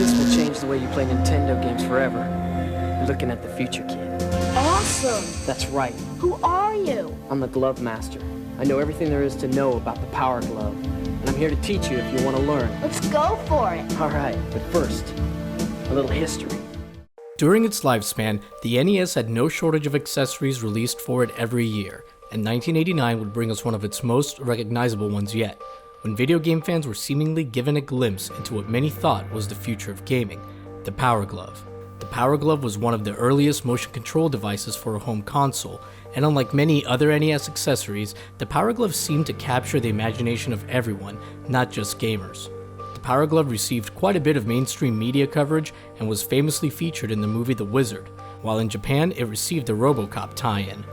This will change the way you play Nintendo games forever. You're looking at the future, kid. Awesome! That's right. Who are you? I'm the Glove Master. I know everything there is to know about the Power Glove. And I'm here to teach you if you want to learn. Let's go for it. All right, but first, a little history. During its lifespan, the NES had no shortage of accessories released for it every year, and 1989 would bring us one of its most recognizable ones yet, when video game fans were seemingly given a glimpse into what many thought was the future of gaming, the Power Glove. The Power Glove was one of the earliest motion control devices for a home console, and unlike many other NES accessories, the Power Glove seemed to capture the imagination of everyone, not just gamers. The Power Glove received quite a bit of mainstream media coverage and was famously featured in the movie The Wizard, while in Japan it received a RoboCop tie-in.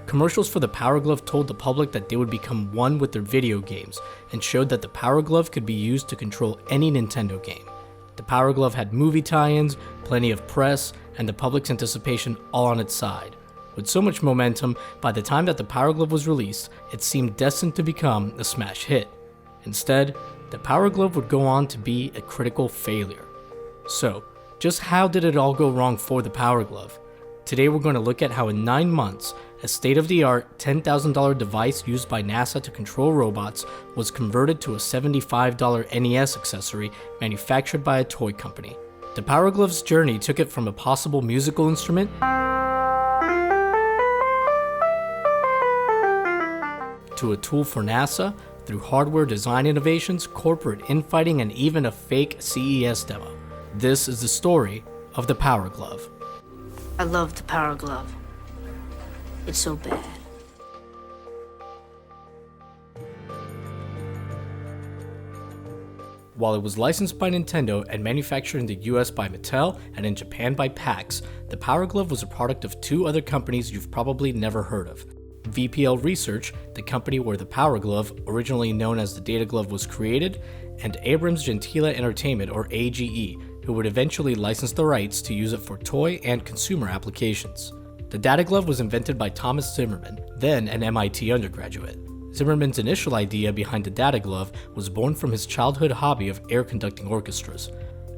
Commercials for the Power Glove told the public that they would become one with their video games, and showed that the Power Glove could be used to control any Nintendo game. The Power Glove had movie tie-ins, plenty of press, and the public's anticipation all on its side. With so much momentum, by the time that the Power Glove was released, it seemed destined to become a smash hit. Instead, the Power Glove would go on to be a critical failure. So, just how did it all go wrong for the Power Glove? Today we're going to look at how in 9 months, a state-of-the-art $10,000 device used by NASA to control robots was converted to a $75 NES accessory manufactured by a toy company. The Power Glove's journey took it from a possible musical instrument to a tool for NASA, through hardware design innovations, corporate infighting, and even a fake CES demo. This is the story of the Power Glove. I love the Power Glove. It's so bad. While it was licensed by Nintendo and manufactured in the US by Mattel and in Japan by PAX, the Power Glove was a product of 2 other companies you've probably never heard of. VPL Research, the company where the Power Glove, originally known as the Data Glove, was created, and Abrams Gentile Entertainment, or AGE, who would eventually license the rights to use it for toy and consumer applications. The Data Glove was invented by Thomas Zimmerman, then an MIT undergraduate. Zimmerman's initial idea behind the Data Glove was born from his childhood hobby of air conducting orchestras.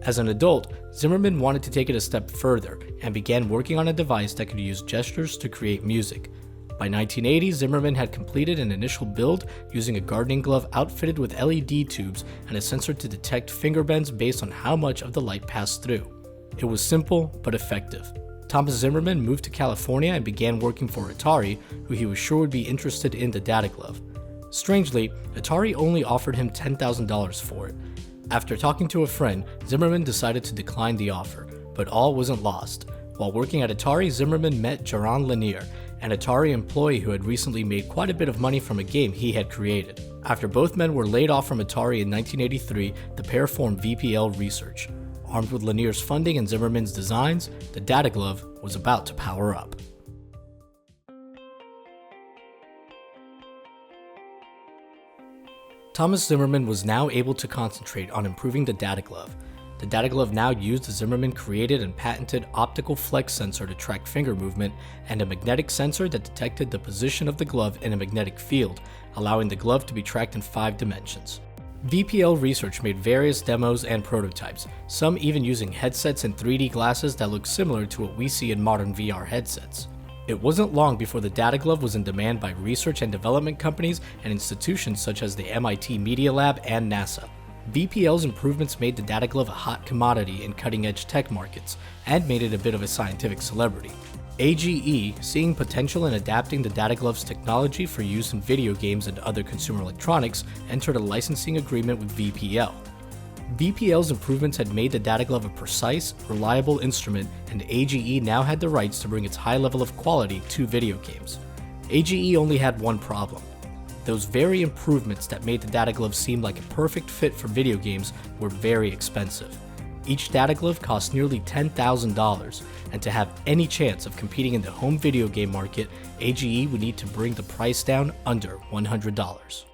As an adult, Zimmerman wanted to take it a step further and began working on a device that could use gestures to create music. By 1980, Zimmerman had completed an initial build using a gardening glove outfitted with LED tubes and a sensor to detect finger bends based on how much of the light passed through. It was simple but effective. Thomas Zimmerman moved to California and began working for Atari, who he was sure would be interested in the Data Glove. Strangely, Atari only offered him $10,000 for it. After talking to a friend, Zimmerman decided to decline the offer, but all wasn't lost. While working at Atari, Zimmerman met Jaron Lanier, an Atari employee who had recently made quite a bit of money from a game he had created. After both men were laid off from Atari in 1983, the pair formed VPL Research. Armed with Lanier's funding and Zimmerman's designs, the Data Glove was about to power up. Thomas Zimmerman was now able to concentrate on improving the Data Glove. The Data Glove now used the Zimmerman created and patented optical flex sensor to track finger movement and a magnetic sensor that detected the position of the glove in a magnetic field, allowing the glove to be tracked in 5 dimensions. VPL Research made various demos and prototypes, some even using headsets and 3D glasses that look similar to what we see in modern VR headsets. It wasn't long before the Data Glove was in demand by research and development companies and institutions such as the MIT Media Lab and NASA. VPL's improvements made the Data Glove a hot commodity in cutting-edge tech markets, and made it a bit of a scientific celebrity. AGE, seeing potential in adapting the Data Glove's technology for use in video games and other consumer electronics, entered a licensing agreement with VPL. VPL's improvements had made the Data Glove a precise, reliable instrument, and AGE now had the rights to bring its high level of quality to video games. AGE only had one problem. Those very improvements that made the Data Glove seem like a perfect fit for video games were very expensive. Each Data Glove cost nearly $10,000, and to have any chance of competing in the home video game market, AGE would need to bring the price down under $100.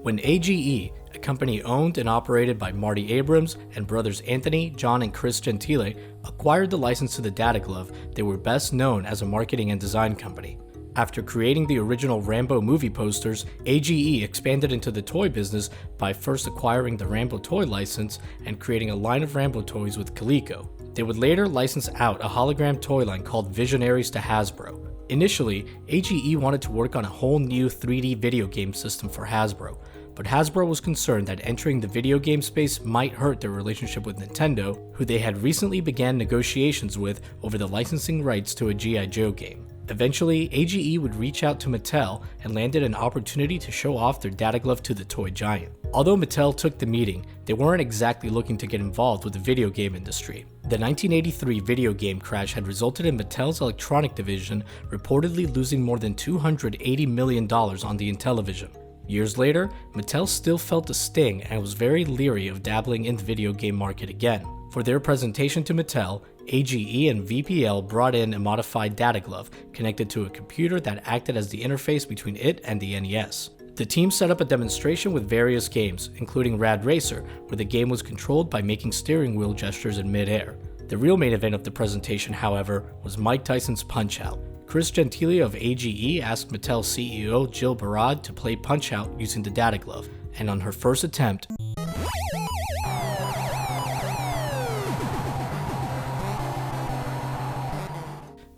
When AGE, a company owned and operated by Marty Abrams and brothers Anthony, John, and Chris Gentile, acquired the license to the Data Glove, they were best known as a marketing and design company. After creating the original Rambo movie posters, AGE expanded into the toy business by first acquiring the Rambo toy license and creating a line of Rambo toys with Coleco. They would later license out a hologram toy line called Visionaries to Hasbro. Initially, AGE wanted to work on a whole new 3D video game system for Hasbro, but Hasbro was concerned that entering the video game space might hurt their relationship with Nintendo, who they had recently began negotiations with over the licensing rights to a G.I. Joe game. Eventually, AGE would reach out to Mattel and landed an opportunity to show off their data glove to the toy giant. Although Mattel took the meeting, they weren't exactly looking to get involved with the video game industry. The 1983 video game crash had resulted in Mattel's electronic division reportedly losing more than $280 million on the Intellivision. Years later, Mattel still felt the sting and was very leery of dabbling in the video game market again. For their presentation to Mattel, AGE and VPL brought in a modified data glove connected to a computer that acted as the interface between it and the NES. The team set up a demonstration with various games, including Rad Racer, where the game was controlled by making steering wheel gestures in mid-air. The real main event of the presentation, however, was Mike Tyson's Punch-Out! Chris Gentile of AGE asked Mattel CEO Jill Barad to play Punch-Out! Using the data glove, and on her first attempt,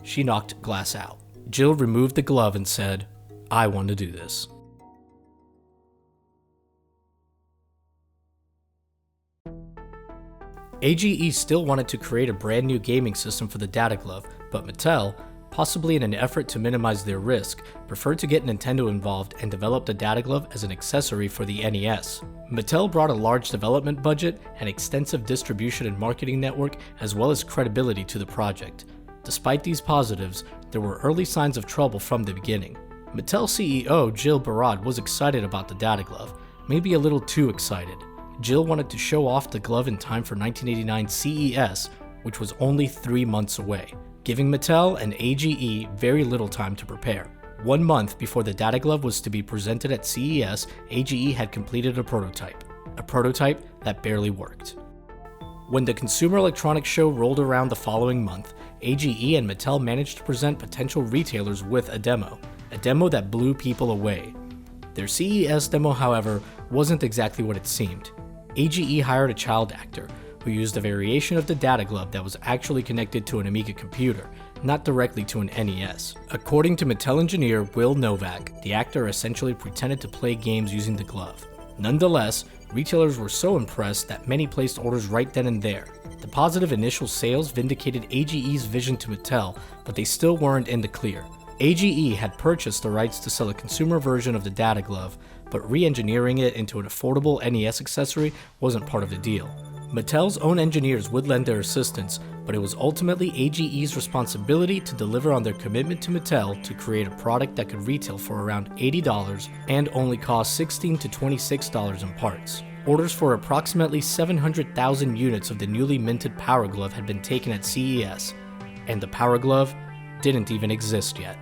she knocked glass out. Jill removed the glove and said, "I want to do this." AGE still wanted to create a brand new gaming system for the data glove, but Mattel, possibly in an effort to minimize their risk, preferred to get Nintendo involved and developed the data glove as an accessory for the NES. Mattel brought a large development budget, an extensive distribution and marketing network, as well as credibility to the project. Despite these positives, there were early signs of trouble from the beginning. Mattel CEO Jill Barad was excited about the data glove, maybe a little too excited. Jill wanted to show off the glove in time for 1989 CES, which was only 3 months away, giving Mattel and AGE very little time to prepare. 1 month before the data glove was to be presented at CES, AGE had completed a prototype that barely worked. When the Consumer Electronics Show rolled around the following month, AGE and Mattel managed to present potential retailers with a demo that blew people away. Their CES demo, however, wasn't exactly what it seemed. AGE hired a child actor who used a variation of the data glove that was actually connected to an Amiga computer, not directly to an NES. According to Mattel engineer Will Novak, the actor essentially pretended to play games using the glove. Nonetheless, retailers were so impressed that many placed orders right then and there. The positive initial sales vindicated AGE's vision to Mattel, but they still weren't in the clear. AGE had purchased the rights to sell a consumer version of the data glove, but re-engineering it into an affordable NES accessory wasn't part of the deal. Mattel's own engineers would lend their assistance, but it was ultimately AGE's responsibility to deliver on their commitment to Mattel to create a product that could retail for around $80 and only cost $16 to $26 in parts. Orders for approximately 700,000 units of the newly minted Power Glove had been taken at CES, and the Power Glove didn't even exist yet.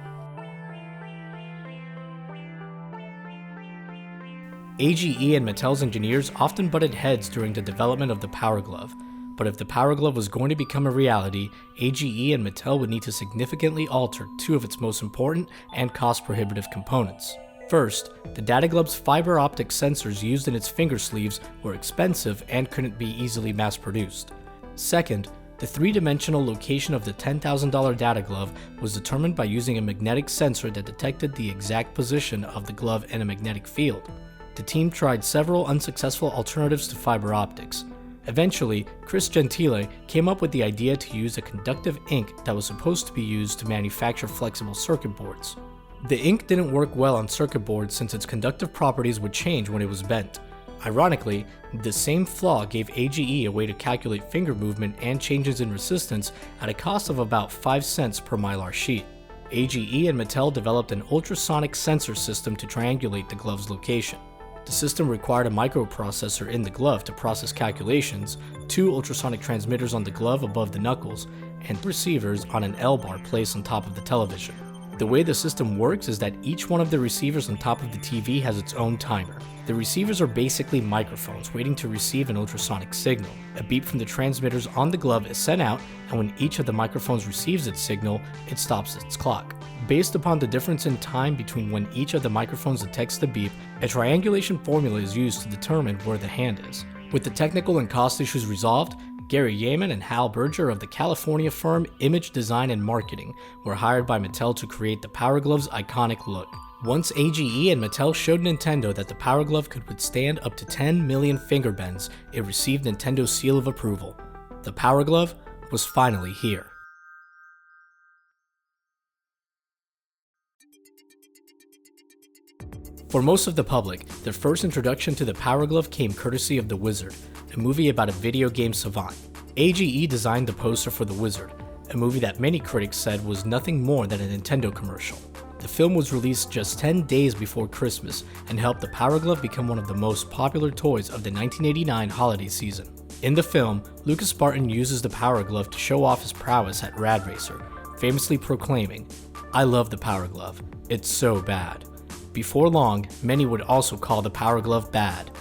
AGE and Mattel's engineers often butted heads during the development of the Power Glove, but if the Power Glove was going to become a reality, AGE and Mattel would need to significantly alter two of its most important and cost-prohibitive components. First, the data glove's fiber optic sensors used in its finger sleeves were expensive and couldn't be easily mass-produced. Second, the three-dimensional location of the $10,000 data glove was determined by using a magnetic sensor that detected the exact position of the glove in a magnetic field. The team tried several unsuccessful alternatives to fiber optics. Eventually, Chris Gentile came up with the idea to use a conductive ink that was supposed to be used to manufacture flexible circuit boards. The ink didn't work well on circuit boards since its conductive properties would change when it was bent. Ironically, the same flaw gave AGE a way to calculate finger movement and changes in resistance at a cost of about 5 cents per Mylar sheet. AGE and Mattel developed an ultrasonic sensor system to triangulate the glove's location. The system required a microprocessor in the glove to process calculations, 2 ultrasonic transmitters on the glove above the knuckles, and receivers on an L-bar placed on top of the television. The way the system works is that each one of the receivers on top of the TV has its own timer. The receivers are basically microphones waiting to receive an ultrasonic signal. A beep from the transmitters on the glove is sent out, and when each of the microphones receives its signal, it stops its clock. Based upon the difference in time between when each of the microphones detects the beep, a triangulation formula is used to determine where the hand is. With the technical and cost issues resolved, Gary Yeaman and Hal Berger of the California firm Image Design and Marketing were hired by Mattel to create the Power Glove's iconic look. Once AGE and Mattel showed Nintendo that the Power Glove could withstand up to 10 million finger bends, it received Nintendo's seal of approval. The Power Glove was finally here. For most of the public, their first introduction to the Power Glove came courtesy of The Wizard, a movie about a video game savant. AGE designed the poster for The Wizard, a movie that many critics said was nothing more than a Nintendo commercial. The film was released just 10 days before Christmas and helped the Power Glove become one of the most popular toys of the 1989 holiday season. In the film, Lucas Barton uses the Power Glove to show off his prowess at Rad Racer, famously proclaiming, "I love the Power Glove, it's so bad." Before long, many would also call the Power Glove bad,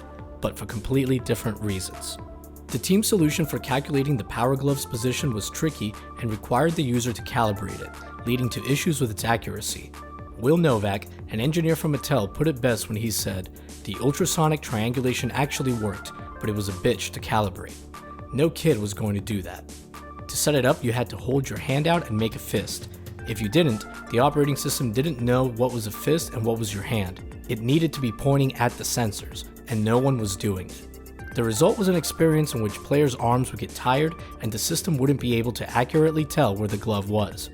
but for completely different reasons. The team's solution for calculating the Power Glove's position was tricky and required the user to calibrate it, leading to issues with its accuracy. Will Novak, an engineer from Mattel, put it best when he said, "The ultrasonic triangulation actually worked, but it was a bitch to calibrate. No kid was going to do that. To set it up, you had to hold your hand out and make a fist. If you didn't, the operating system didn't know what was a fist and what was your hand. It needed to be pointing at the sensors, and no one was doing it. The result was an experience in which players' arms would get tired and the system wouldn't be able to accurately tell where the glove was.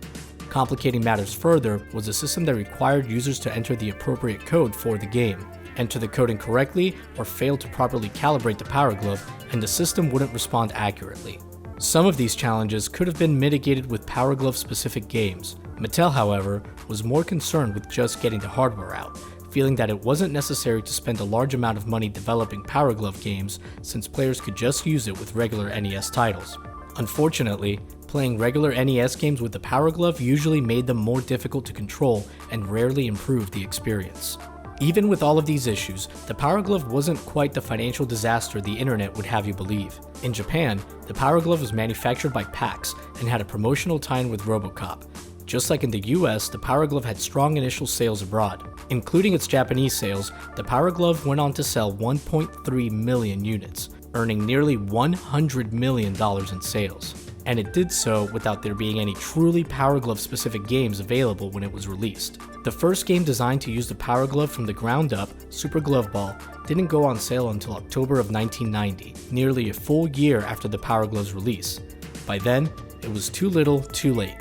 Complicating matters further was a system that required users to enter the appropriate code for the game. Enter the code incorrectly or fail to properly calibrate the Power Glove, and the system wouldn't respond accurately. Some of these challenges could have been mitigated with Power Glove specific games. Mattel, however, was more concerned with just getting the hardware out, feeling that it wasn't necessary to spend a large amount of money developing Power Glove games since players could just use it with regular NES titles. Unfortunately, playing regular NES games with the Power Glove usually made them more difficult to control and rarely improved the experience. Even with all of these issues, the Power Glove wasn't quite the financial disaster the internet would have you believe. In Japan, the Power Glove was manufactured by PAX and had a promotional tie-in with RoboCop. Just like in the US, the Power Glove had strong initial sales abroad. Including its Japanese sales, the Power Glove went on to sell 1.3 million units, earning nearly $100 million in sales. And it did so without there being any truly Power Glove specific games available when it was released. The first game designed to use the Power Glove from the ground up, Super Glove Ball, didn't go on sale until October of 1990, nearly a full year after the Power Glove's release. By then, it was too little, too late.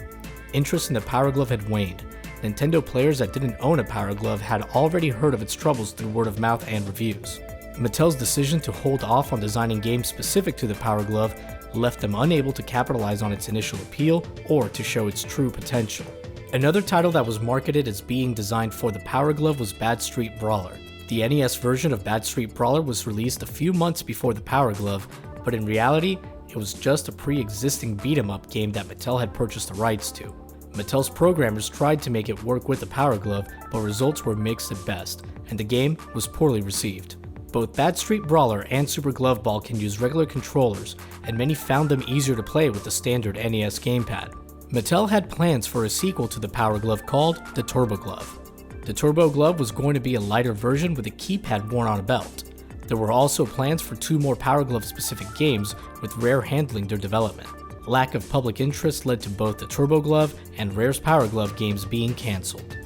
Interest in the Power Glove had waned. Nintendo players that didn't own a Power Glove had already heard of its troubles through word of mouth and reviews. Mattel's decision to hold off on designing games specific to the Power Glove left them unable to capitalize on its initial appeal or to show its true potential. Another title that was marketed as being designed for the Power Glove was Bad Street Brawler. The NES version of Bad Street Brawler was released a few months before the Power Glove, but in reality, it was just a pre-existing beat-em-up game that Mattel had purchased the rights to. Mattel's programmers tried to make it work with the Power Glove, but results were mixed at best, and the game was poorly received. Both Bad Street Brawler and Super Glove Ball can use regular controllers, and many found them easier to play with the standard NES gamepad. Mattel had plans for a sequel to the Power Glove called the Turbo Glove. The Turbo Glove was going to be a lighter version with a keypad worn on a belt. There were also plans for 2 more Power Glove specific games, with Rare handling their development. Lack of public interest led to both the Turbo Glove and Rare's Power Glove games being cancelled.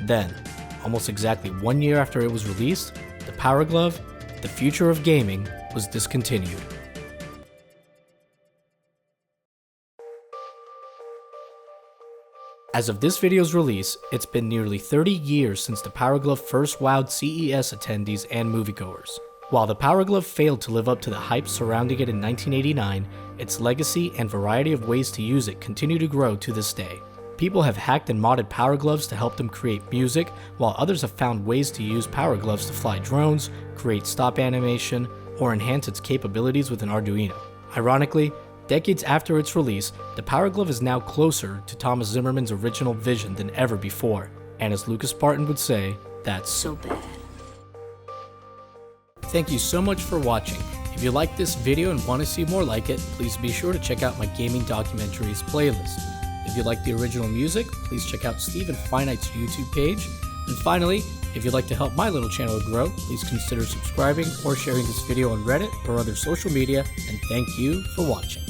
Then, almost exactly 1 year after it was released, the Power Glove, the future of gaming, was discontinued. As of this video's release, it's been nearly 30 years since the Power Glove first wowed CES attendees and moviegoers. While the Power Glove failed to live up to the hype surrounding it in 1989, its legacy and variety of ways to use it continue to grow to this day. People have hacked and modded Power Gloves to help them create music, while others have found ways to use Power Gloves to fly drones, create stop animation, or enhance its capabilities with an Arduino. Ironically, decades after its release, the Power Glove is now closer to Thomas Zimmerman's original vision than ever before, and as Lucas Barton would say, that's So bad. Thank you so much for watching. If you liked this video and want to see more like it, please be sure to check out my gaming documentaries playlist. If you like the original music, please check out Stephen Finite's YouTube page. And finally, if you'd like to help my little channel grow, please consider subscribing or sharing this video on Reddit or other social media, and thank you for watching.